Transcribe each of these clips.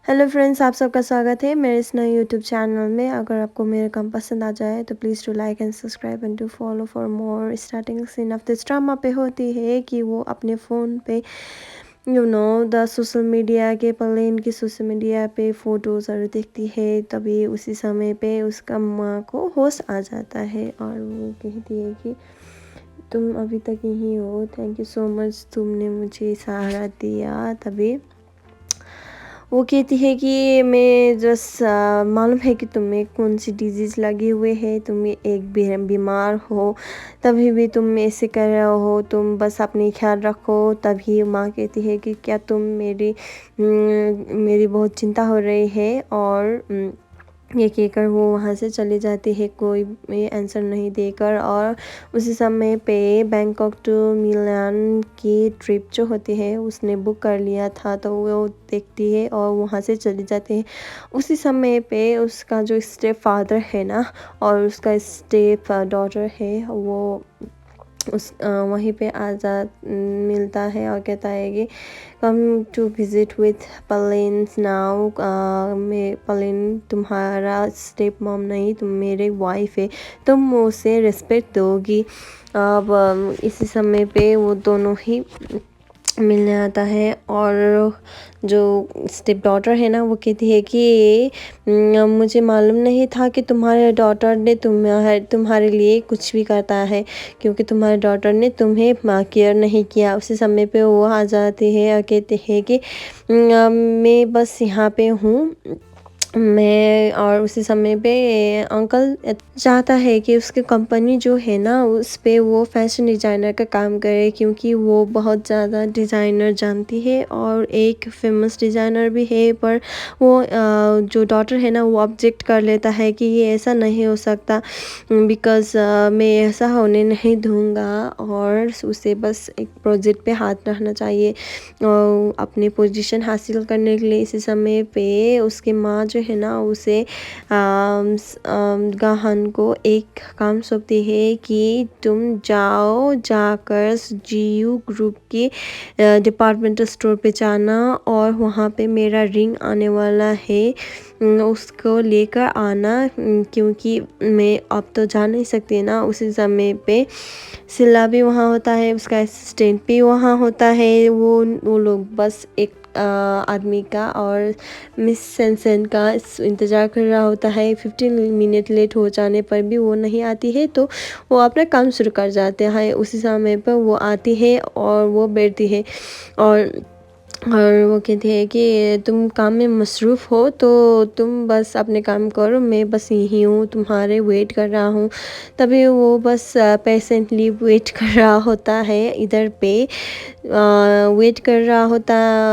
Hello friends, आप सबका स्वागत है मेरे इस नए यूट्यूब चैनल में। अगर आपको मेरा काम पसंद आ जाए तो please to like and subscribe and to follow for more. Starting scene of this drama पे होती है कि वो अपने फ़ोन पे द सोशल मीडिया के पलेन की सोशल मीडिया पे फ़ोटोज़ और देखती है। तभी उसी समय पे उसका माँ को होश आ जाता है और वो कहती है कि तुम अभी तक यहीं हो, थैंक यू सो मच, तुमने मुझे सहारा दिया। तभी वो कहती है कि मैं जस्ट मालूम है कि तुम्हें कौन सी डिजीज़ लगी हुई है, तुम एक बीमार हो, तभी भी तुम ऐसे कर रहे हो, तुम बस अपनी ख्याल रखो। तभी माँ कहती है कि क्या तुम मेरी बहुत चिंता हो रही है। और ये कहकर वो वहाँ से चली जाती है कोई आंसर नहीं देकर। और उसी समय पे बैंकॉक टू मिलान की ट्रिप जो होती है उसने बुक कर लिया था, तो वो देखती है और वहाँ से चली जाती है। उसी समय पे उसका जो स्टेप फादर है ना और उसका स्टेप डॉटर है वो वहीं पे आज़ाद मिलता है और कहता है कि come to visit with plans now. मैं पलेन तुम्हारा स्टेप मॉम नहीं, तुम मेरे वाइफ है, तुम उसे रिस्पेक्ट दोगी। अब इसी समय पे वो दोनों ही मिलने आता है। और जो स्टेप डॉटर है ना वो कहती है कि मुझे मालूम नहीं था कि तुम्हारे डॉटर ने तुम्हारे लिए कुछ भी करता है, क्योंकि तुम्हारे डॉटर ने तुम्हें केयर नहीं किया। उसी समय पे वो आ जाती है और कहते हैं कि मैं बस यहाँ पे हूँ मैं। और उसी समय पे अंकल चाहता है कि उसकी कंपनी जो है ना उस पे वो फैशन डिज़ाइनर का काम करे, क्योंकि वो बहुत ज़्यादा डिज़ाइनर जानती है और एक फेमस डिज़ाइनर भी है। पर वो जो डॉटर है ना वो ऑब्जेक्ट कर लेता है कि ये ऐसा नहीं हो सकता, बिकॉज़ मैं ऐसा होने नहीं दूँगा। और उसे बस एक प्रोजेक्ट पे हाथ रखना चाहिए अपनी पोजीशन हासिल करने के लिए। इसी समय पे उसकी माँ जो है ना उसे गाहन को एक काम सौंपती है कि तुम जाकर जीयू ग्रुप के डिपार्टमेंटल स्टोर पे जाना और वहाँ पे मेरा रिंग आने वाला है, उसको लेकर आना, क्योंकि मैं अब तो जा नहीं सकती ना। उसी समय पे सिल्ला भी वहाँ होता है, उसका असिस्टेंट भी वहाँ होता है। वो लोग बस एक आदमी का और मिस सेंसन का इंतज़ार कर रहा होता है। 15 मिनट लेट हो जाने पर भी वो नहीं आती है, तो वो अपना काम शुरू कर जाते हैं। उसी समय पर वो आती है और वो बैठती है और वो कहती है कि तुम काम में मसरूफ़ हो तो तुम बस अपने काम करो, मैं बस यहीं हूँ, तुम्हारे वेट कर रहा हूँ। तभी वो बस पेशेंटली वेट कर रहा होता है इधर पे वेट कर रहा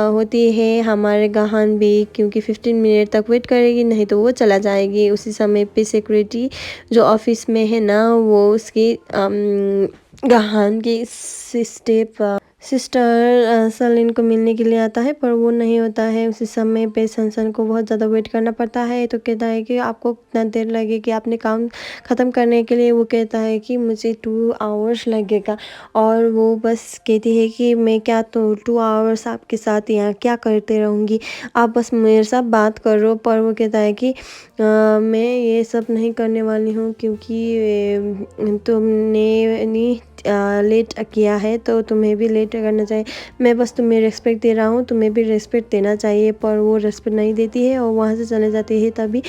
होती है हमारे गाहन भी, क्योंकि 15 मिनट तक वेट करेगी नहीं तो वो चला जाएगी। उसी समय पे सिक्योरिटी जो ऑफिस में है ना वो उसकी गाहन की सिस्टर सलीन को मिलने के लिए आता है, पर वो नहीं होता है। उसी समय पे सनसन को बहुत ज़्यादा वेट करना पड़ता है, तो कहता है कि आपको कितना देर लगेगी आपने काम ख़त्म करने के लिए। वो कहता है कि मुझे 2 आवर्स लगेगा। और वो बस कहती है कि मैं क्या तो 2 आवर्स आपके साथ यहाँ क्या करते रहूँगी, आप बस मेरे साथ बात करो। पर वो कहता है कि मैं ये सब नहीं करने वाली हूँ, क्योंकि तुमने नहीं लेट किया है तो तुम्हें भी लेट करना चाहिए। मैं बस तुम्हें रिस्पेक्ट दे रहा हूँ, तुम्हें भी रिस्पेक्ट देना चाहिए। पर वो रिस्पेक्ट नहीं देती है और वहाँ से चले जाती है। तभी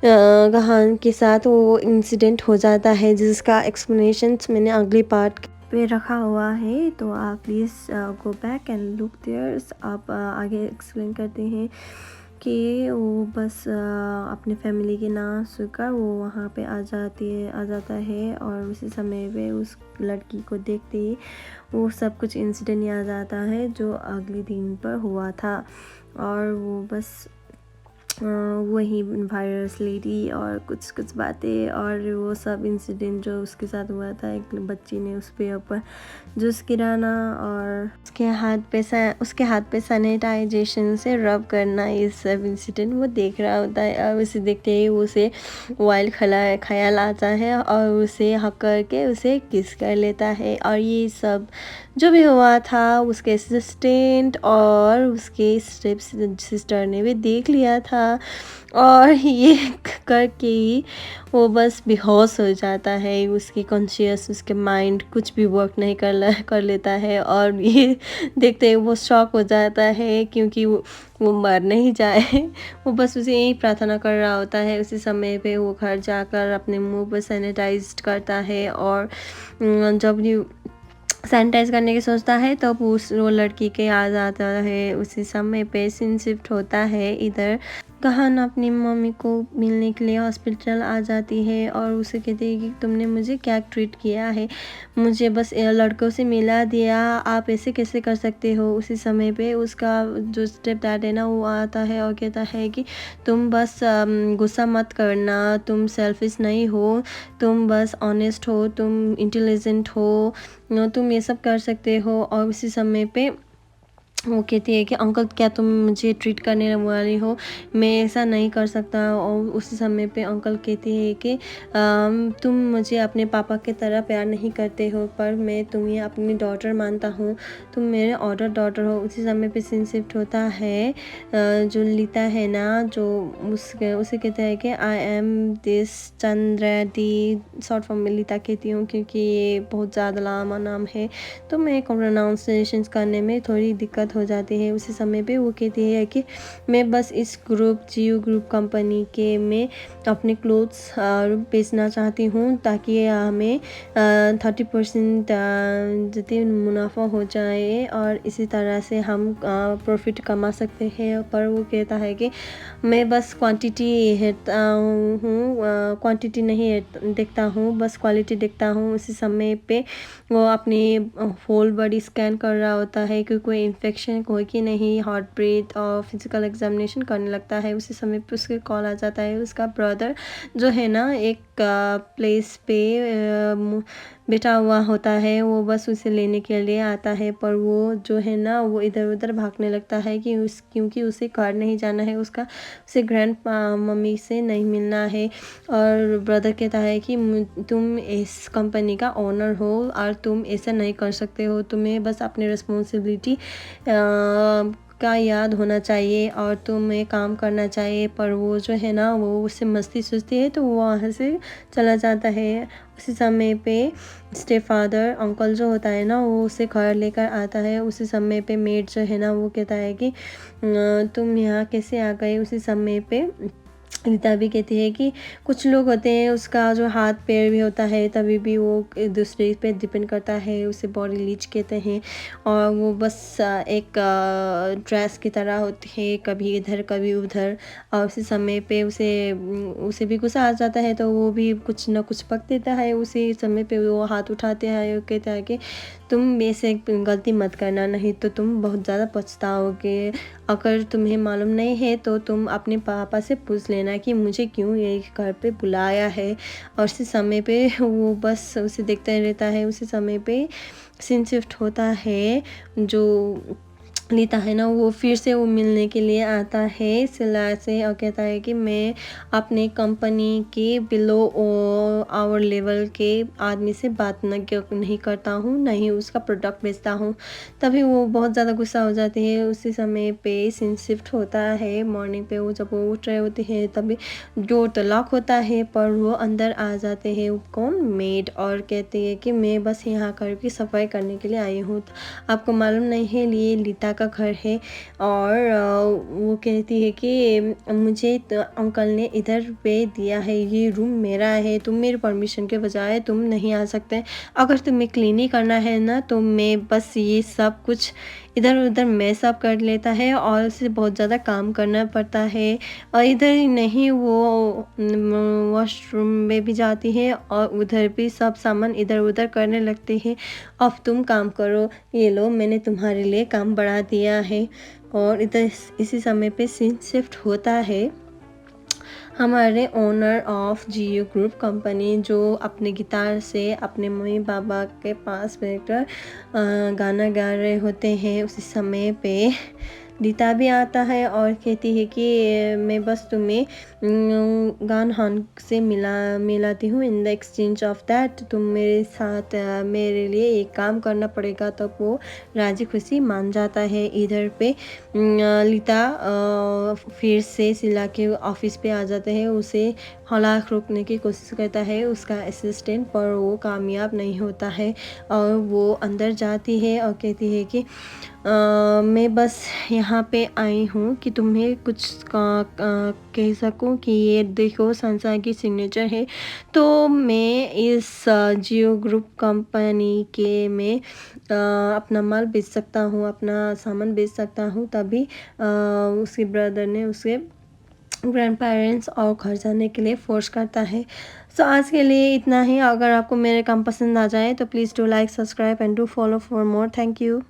गाहन के साथ वो इंसिडेंट हो जाता है, जिसका एक्सप्लेनेशन मैंने अगली पार्ट पे रखा हुआ है, तो आप please go back and look there. आप आगे एक्सप्लेन करते हैं कि वो बस अपने फैमिली के नाम सुनकर वो वहाँ पे आ जाता है। और उसी समय पे उस लड़की को देखते ही वो सब कुछ इंसिडेंट याद आता है जो अगले दिन पर हुआ था। और वो बस वही वायरस लेडी और कुछ कुछ बातें और वो सब इंसिडेंट जो उसके साथ हुआ था, एक बच्ची ने उस पे ऊपर जूस गिराना और उसके हाथ पे सैनिटाइजेशन से रब करना, ये सब इंसिडेंट वो देख रहा होता है। और उसे देखते ही उसे वाइल्ड ख्याल आता है और उसे हक करके उसे किस कर लेता है। और ये सब जो भी हुआ था उसके असिस्टेंट और उसके स्टेप सिस्टर ने भी देख लिया था और ये करके ही वो बस बेहोश हो जाता है। उसकी कॉन्शियस, उसके माइंड कुछ भी वर्क नहीं कर लेता है और ये देखते ही वो शॉक हो जाता है क्योंकि वो मर नहीं जाए। वो बस उसे यही प्रार्थना कर रहा होता है। उसी समय पे वो घर जाकर अपने मुंह पर सैनिटाइज करता है और जब सैनिटाइज करने की सोचता है तो वो लड़की के याद आता है। उसी समय पे सीन शिफ्ट होता है इधर। कहान अपनी मम्मी को मिलने के लिए हॉस्पिटल आ जाती है और उसे कहती है कि तुमने मुझे क्या ट्रीट किया है, मुझे बस लड़कों से मिला दिया, आप ऐसे कैसे कर सकते हो। उसी समय पे उसका जो स्टेप डैड है ना वो आता है और कहता है कि तुम बस गुस्सा मत करना, तुम सेल्फिश नहीं हो, तुम बस ऑनेस्ट हो, तुम इंटेलिजेंट हो, तुम ये सब कर सकते हो। और उसी समय पे वो कहती है कि अंकल क्या तुम मुझे ट्रीट करने वाली हो, मैं ऐसा नहीं कर सकता। और उसी समय पे अंकल कहती है कि तुम मुझे अपने पापा की तरह प्यार नहीं करते हो पर मैं तुम्हें अपनी डॉटर मानता हूँ, तुम मेरे ऑर्डर डॉटर हो। उसी समय पे सीन शिफ्ट होता है। जो लीता है ना जो उसे कहता है कि I am this Chandra D, short form में लीता कहती हूँ क्योंकि ये बहुत ज़्यादा लंबा नाम है तो मैं प्रोनाउंसिएशन करने में थोड़ी दिक्कत हो जाती है। उसी समय पे वो कहती है कि मैं बस इस GU ग्रुप कंपनी के में अपने क्लोथ्स बेचना चाहती हूँ ताकि हमें 30% जितनी मुनाफा हो जाए और इसी तरह से हम प्रॉफिट कमा सकते हैं। पर वो कहता है कि मैं बस क्वांटिटी हेरता हूँ, क्वांटिटी नहीं देखता हूँ, बस क्वालिटी देखता हूँ। उसी समय पे वो अपनी होल बॉडी स्कैन कर रहा होता है कि कोई इन्फेक्शन कोई कि नहीं, हार्ट ब्रेथ और फिजिकल एग्जामिनेशन करने लगता है। उसी समय पे उसके कॉल आ जाता है। उसका ब्रदर जो है ना एक प्लेस पे बैठा हुआ होता है, वो बस उसे लेने के लिए आता है पर वो जो है ना वो इधर उधर भागने लगता है कि क्योंकि उसे घर नहीं जाना है, उसे ग्रैंड मम्मी से नहीं मिलना है। और ब्रदर कहता है कि तुम इस कंपनी का ओनर हो और तुम ऐसा नहीं कर सकते हो, तुम्हें बस अपनी रिस्पॉन्सिबिलिटी का याद होना चाहिए और तुम्हें काम करना चाहिए। पर वो जो है ना वो उससे मस्ती सुस्ती है तो वो वहाँ से चला जाता है। उसी समय पे स्टेप फादर अंकल जो होता है ना वो उसे घर लेकर आता है। उसी समय पे मेड जो है ना वो कहता है कि तुम यहाँ कैसे आ गए। उसी समय पे रीता भी कहती है कि कुछ लोग होते हैं उसका जो हाथ पैर भी होता है तभी भी वो दूसरे पे डिपेंड करता है, उसे बॉडी लीच कहते हैं। और वो बस एक ड्रेस की तरह होती है, कभी इधर कभी उधर। और उसी समय पे उसे भी गुस्सा आ जाता है तो वो भी कुछ ना कुछ पक देता है। उसी समय पे वो हाथ उठाते हैं और कहता है कि तुम ऐसे गलती मत करना, नहीं तो तुम बहुत ज़्यादा पछताओगे। अगर तुम्हें मालूम नहीं है तो तुम अपने पापा से पूछ लेना कि मुझे क्यों ये घर पे बुलाया है। और उसी समय पे वो बस उसे देखता रहता है। उसी समय पे सीन शिफ्ट होता है। जो लीता है ना वो फिर से वो मिलने के लिए आता है सिला से और कहता है कि मैं अपने कंपनी के बिलो आवर लेवल के आदमी से बात नहीं करता हूँ, नहीं उसका प्रोडक्ट बेचता हूँ। तभी वो बहुत ज़्यादा गुस्सा हो जाती है। उसी समय पे सीन शिफ्ट होता है मॉर्निंग पे। वो जब वो उठ रहे होते हैं तभी डोर तो लॉक होता है पर वो अंदर आ जाते हैं। कौन, मेड, और कहती है कि मैं बस यहाँ घर की सफाई करने के लिए आई हूँ, आपको मालूम नहीं है ये लीता का घर है। और वो कहती है कि मुझे तो अंकल ने इधर पे दिया है, ये रूम मेरा है, तुम मेरे परमिशन के बजाय तुम नहीं आ सकते। अगर तुम्हें क्लीन ही करना है ना तो मैं बस ये सब कुछ इधर उधर मैस अप कर लेता है और उसे बहुत ज़्यादा काम करना पड़ता है। और इधर ही नहीं वो वॉशरूम में भी जाती है और उधर भी सब सामान इधर उधर करने लगते हैं। अब तुम काम करो, ये लो मैंने तुम्हारे लिए काम बढ़ा दिया है। और इधर इसी समय पे सीन शिफ्ट होता है। हमारे owner of Jio group company जो अपने गिटार से अपने मम्मी पापा के पास बैठकर गाना गा रहे होते हैं, उसी समय पे रीता भी आता है और कहती है कि मैं बस तुम्हें गान हान से मिलाती हूँ। In the exchange of that तुम मेरे साथ मेरे लिए एक काम करना पड़ेगा। तो वो राजी खुशी मान जाता है। इधर पे लीता फिर से सिला के ऑफिस पे आ जाते हैं। उसे हलाक रोकने की कोशिश करता है उसका असिस्टेंट, पर वो कामयाब नहीं होता है और वो अंदर जाती है और कहती है कि मैं बस यहाँ पे आई हूँ कि तुम्हें कुछ कह सकूँ कि ये देखो संसार की सिग्नेचर है। तो मैं इस जियो ग्रुप कंपनी के में अपना माल बेच सकता हूँ, अपना सामान बेच सकता हूँ। तभी उसके ब्रदर ने उसके ग्रैंड पेरेंट्स और घर जाने के लिए फोर्स करता है। सो आज के लिए इतना ही। अगर आपको मेरे काम पसंद आ जाए तो please do like, subscribe and do follow for more. Thank you.